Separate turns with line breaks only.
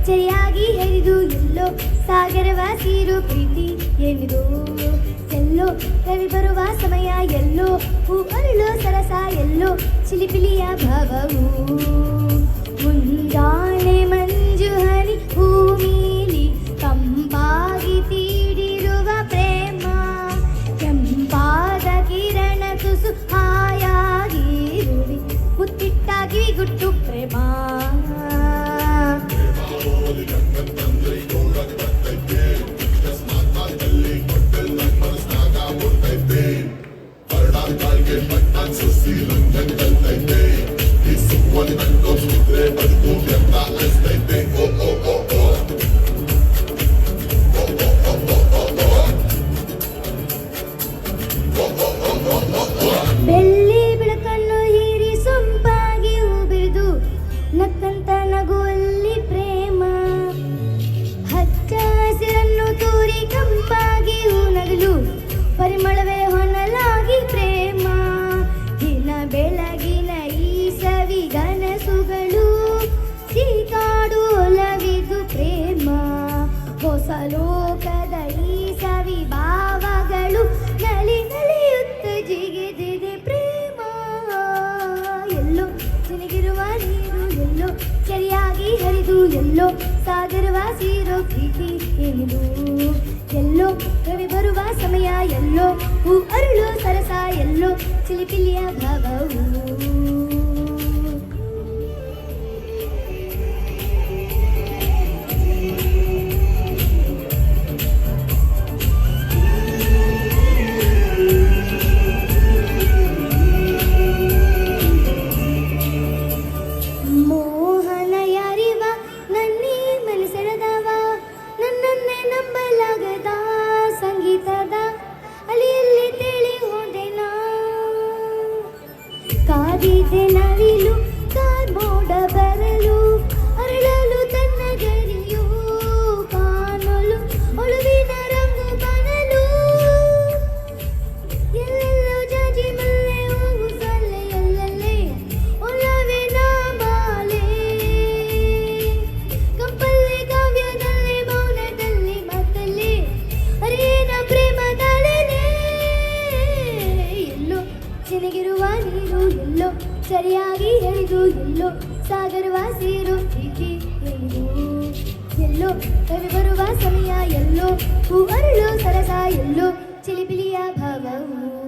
ಚರಿಯಾಗಿ ಹರಿದು ಎಲ್ಲೋ ಸಾಗರವ ಸೀರು ಪ್ರೀತಿ ಏನಿದು ಎಲ್ಲೋ ರವಿ ಬರುವ ಸಮಯ ಎಲ್ಲೋ ಹೂ ಅರಳೋ ಸರಸ ಎಲ್ಲೋ ಚಿಲಿಪಿಲಿಯ ಭಾವವು ಮುಂಜಾನೆ ಮಂಜು ಹನಿ ಭೂಮಿಲಿ ಕಂಪಾಗಿ ತೀಡಿರುವ ಪ್ರೇಮ ಕೆಂಪಾದ ಕಿರಣ ತುಸು ಹಾಯಾಗಿರುವೆ ಮುತ್ತಿಟ್ಟಾಗಿ ಗುಟ್ಟು ಪ್ರೇಮ ಬೆಳ್ಳಿ ಬೆಳಕನ್ನು ಹೀರಿ ಸೊಂಪಾಗಿ ಹೂ ಬಿರಿದು ನಕ್ಕಂತ ನಗುವಲ್ಲಿ ಪ್ರೇಮ ಹಚ್ಚ ಹಸಿರನ್ನು ತೂರಿ ಕಂಪಾಗಿ ಹೂ ನಗಲು ಪರಿಮಳವೇ ಹೊನಲಾಗಿ ಪ್ರೇಮ ದಿನ ಬೆಳಗಿನ ಈ ಸವಿಗನಸುಗಳು ಸಿಕಾಡು ಒಲವಿದು ಪ್ರೇಮ ಹೊಸ ಲೋಕದ ಈ ಸವಿ ಭಾವಗಳು ನಲಿ ನಲಿಯುತ್ತ ಜಿಗಿದಿದೆ ಪ್ರೇಮ ಎಲ್ಲೋ ಚಿನಿಗಿರುವ ನೀರು ಎಲ್ಲೋ ಸರಿಯಾಗಿ ಹರಿದು ಎಲ್ಲೋ ಸಾಗರವ ಸೀರೋ ಪ್ರೀತಿ ಏನಿದು ಎಲ್ಲೋ ರವಿ ಬರುವ ಸಮಯ ಎಲ್ಲೋ ಹೂ ಅರಳೋ ಸರಸ ಎಲ್ಲೋ ಚಿಲಿಪಿಲಿಯ ಭಾವವು ಮೋಹನ ಯಾರಿವ ನನ್ನೇ ಮನಸೆಳೆದವ ನನ್ನನ್ನೇ ನಂಬಲಾಗದ ಸಂಗೀತದ ಅಲಿಯಲ್ಲಿ ತೇಲಿ ಹೋದೆನಾ ಕಾದಿದೆ ನವಿಲು ಕಾರ್ಮೋಡ ಬರಲು ಅರಳಲು ತನ್ನ ಗರಿಯು ಕಾಣಲು ಒಲವಿನ ರಂಗು ಕಾಣಲು ಎಲ್ಲೆಲ್ಲೋ ಜಾಜಿ ಮಲ್ಲೆ ಹೂವು ಸಲ್ಲೆ ಎಲ್ಲೆಲ್ಲೇ ಒಲವಿನ ಮಾಲೆ ಕಂಪಲ್ಲಿ ಕಾವ್ಯದಲ್ಲಿ ಮೌನದಲ್ಲಿ ಮತ್ತಲ್ಲಿ ಅರೇನ ಪ್ರೇಮ ತಾಳೆನೆ ಎಲ್ಲೋ ಚೆನ್ನಾಗಿರುವ ನೀರು ಎಲ್ಲೋ ಸರಿಯಾಗಿ ಹೇಳಿದು ಎಲ್ಲೋ ಸಾಗರವ ಸೇರು ಪ್ರೀತಿ ಏನಿದು ಎಲ್ಲೋ ರವಿ ಬರುವ ಸಮಯ ಎಲ್ಲೋ ಹೂ ಅರಳೋ ಸರಸ ಎಲ್ಲೋ ಚಿಲಿಪಿಲಿಯ ಭಾವವು